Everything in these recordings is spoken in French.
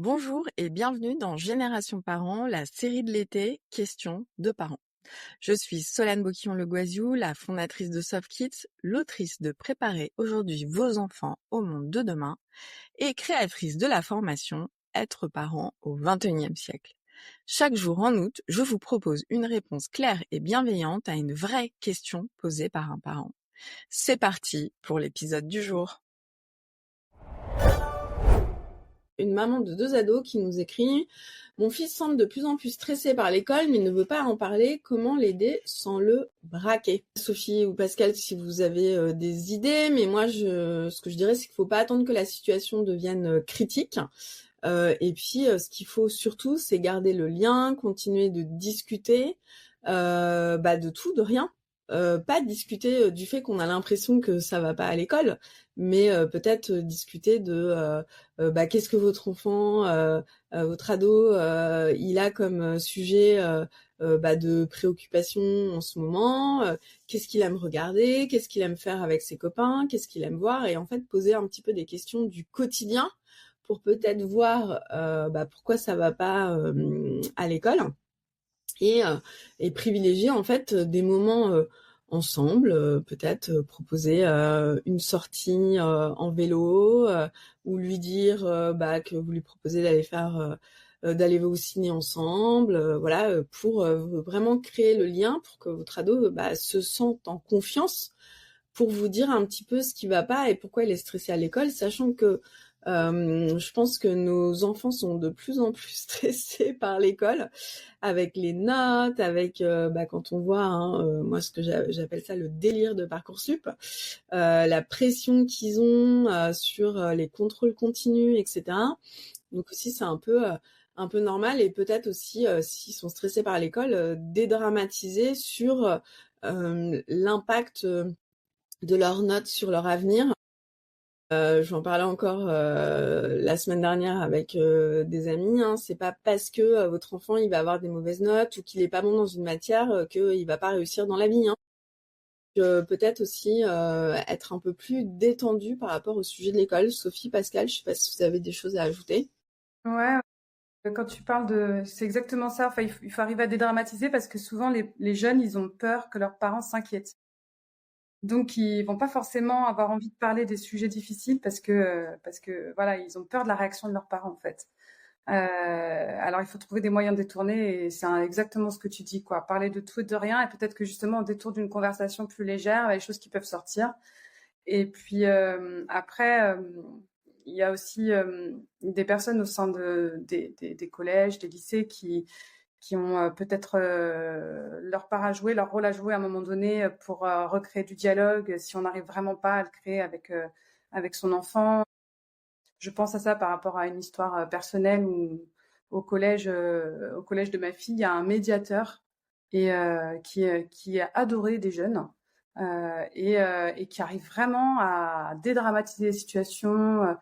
Bonjour et bienvenue dans Génération Parents, la série de l'été, questions de parents. Je suis Solane Boquillon-Le Goisiou, la fondatrice de Soft Kids, l'autrice de Préparer aujourd'hui vos enfants au monde de demain et créatrice de la formation Être parent au XXIe siècle. Chaque jour en août, je vous propose une réponse claire et bienveillante à une vraie question posée par un parent. C'est parti pour l'épisode du jour. Une maman de 2 ados qui nous écrit « Mon fils semble de plus en plus stressé par l'école, mais ne veut pas en parler. Comment l'aider sans le braquer ?» Sophie ou Pascal, si vous avez des idées, mais moi, ce que je dirais, c'est qu'il ne faut pas attendre que la situation devienne critique. Et puis, ce qu'il faut surtout, c'est garder le lien, continuer de discuter de tout, de rien. Pas discuter du fait qu'on a l'impression que ça va pas à l'école, mais peut-être discuter de qu'est-ce que votre enfant, votre ado, il a comme sujet de préoccupation en ce moment, qu'est-ce qu'il aime regarder, qu'est-ce qu'il aime faire avec ses copains, qu'est-ce qu'il aime voir, et en fait poser un petit peu des questions du quotidien pour peut-être voir pourquoi ça va pas à l'école. Et privilégier en fait des moments ensemble, peut-être proposer une sortie en vélo, ou lui dire que vous lui proposez d'aller au ciné ensemble, pour vraiment créer le lien pour que votre ado se sente en confiance pour vous dire un petit peu ce qui va pas et pourquoi il est stressé à l'école, sachant que je pense que nos enfants sont de plus en plus stressés par l'école, avec les notes, avec quand on voit, moi ce que j'appelle ça le délire de Parcoursup, la pression qu'ils ont sur les contrôles continus, etc. Donc aussi c'est un peu normal, et peut-être aussi s'ils sont stressés par l'école, dédramatiser sur l'impact de leurs notes sur leur avenir. Je m'en parlais encore la semaine dernière avec des amis. C'est pas parce que votre enfant il va avoir des mauvaises notes ou qu'il est pas bon dans une matière qu'il va pas réussir dans la vie. Peut-être aussi être un peu plus détendu par rapport au sujet de l'école. Sophie, Pascal, je sais pas si vous avez des choses à ajouter. Ouais, quand tu parles c'est exactement ça. Enfin, il faut arriver à dédramatiser parce que souvent les jeunes, ils ont peur que leurs parents s'inquiètent. Donc, ils vont pas forcément avoir envie de parler des sujets difficiles parce que voilà, ils ont peur de la réaction de leurs parents en fait. Alors, il faut trouver des moyens détournés et c'est exactement ce que tu dis, quoi. Parler de tout et de rien, et peut-être que justement, au détour d'une conversation plus légère, il y a des choses qui peuvent sortir. Et puis après, il y a aussi des personnes au sein des collèges, des lycées qui ont peut-être leur part à jouer, leur rôle à jouer à un moment donné pour recréer du dialogue si on n'arrive vraiment pas à le créer avec son enfant. Je pense à ça par rapport à une histoire personnelle où au collège de ma fille, il y a un médiateur qui a adoré des jeunes et qui arrive vraiment à dédramatiser les situations.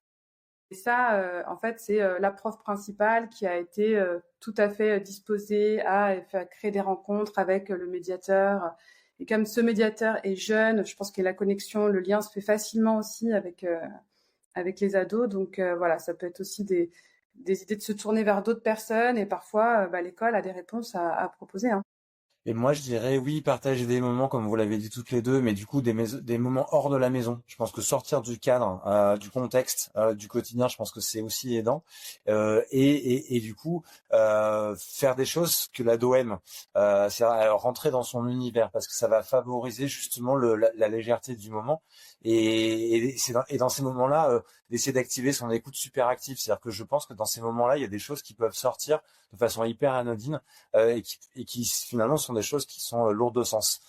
Et ça, en fait, c'est la prof principale qui a été tout à fait disposée à faire créer des rencontres avec le médiateur. Et comme ce médiateur est jeune, je pense que la connexion, le lien se fait facilement aussi avec les ados. Donc voilà, ça peut être aussi des idées de se tourner vers d'autres personnes. Et parfois, l'école a des réponses à proposer, hein. Et moi, je dirais oui, partager des moments, comme vous l'avez dit toutes les deux, mais du coup, des moments hors de la maison. Je pense que sortir du cadre, du contexte, du quotidien, je pense que c'est aussi aidant. Et du coup, faire des choses que l'ado aime. C'est rentrer dans son univers, parce que ça va favoriser justement la légèreté du moment. Et dans ces moments-là, d'essayer d'activer son écoute super active. C'est-à-dire que je pense que dans ces moments-là, il y a des choses qui peuvent sortir de façon hyper anodine et qui finalement sont des choses qui sont lourdes de sens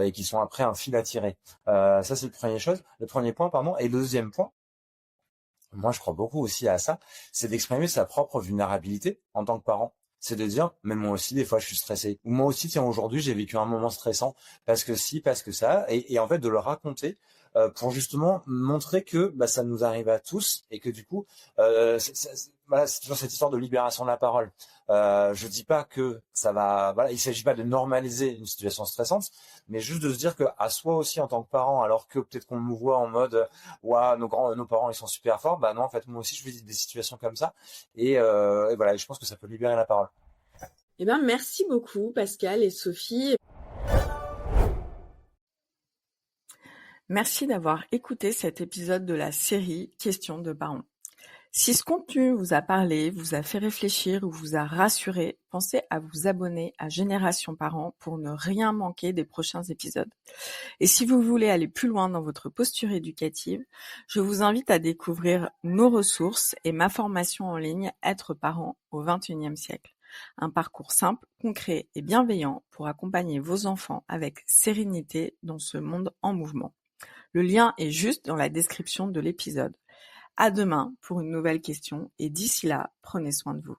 et qui sont après un fil à tirer. Ça, c'est le premier point, pardon. Et le deuxième point, moi je crois beaucoup aussi à ça, c'est d'exprimer sa propre vulnérabilité en tant que parent. C'est de dire, mais moi aussi, des fois, je suis stressé. Ou moi aussi, tiens, aujourd'hui, j'ai vécu un moment stressant parce que si, parce que ça. Et en fait, de le raconter pour justement montrer que ça nous arrive à tous et que du coup, voilà, c'est toujours cette histoire de libération de la parole. Je dis pas que ça va, voilà, il s'agit pas de normaliser une situation stressante, mais juste de se dire que à soi aussi en tant que parent, alors que peut-être qu'on nous voit en mode, ouah, nos parents ils sont super forts, bah non, en fait, moi aussi je vis des situations comme ça, et voilà, je pense que ça peut libérer la parole. Eh ben, merci beaucoup, Pascal et Sophie. Merci d'avoir écouté cet épisode de la série Questions de parents. Si ce contenu vous a parlé, vous a fait réfléchir ou vous a rassuré, pensez à vous abonner à Génération Parents pour ne rien manquer des prochains épisodes. Et si vous voulez aller plus loin dans votre posture éducative, je vous invite à découvrir nos ressources et ma formation en ligne Être parent au XXIe siècle. Un parcours simple, concret et bienveillant pour accompagner vos enfants avec sérénité dans ce monde en mouvement. Le lien est juste dans la description de l'épisode. À demain pour une nouvelle question et d'ici là, prenez soin de vous.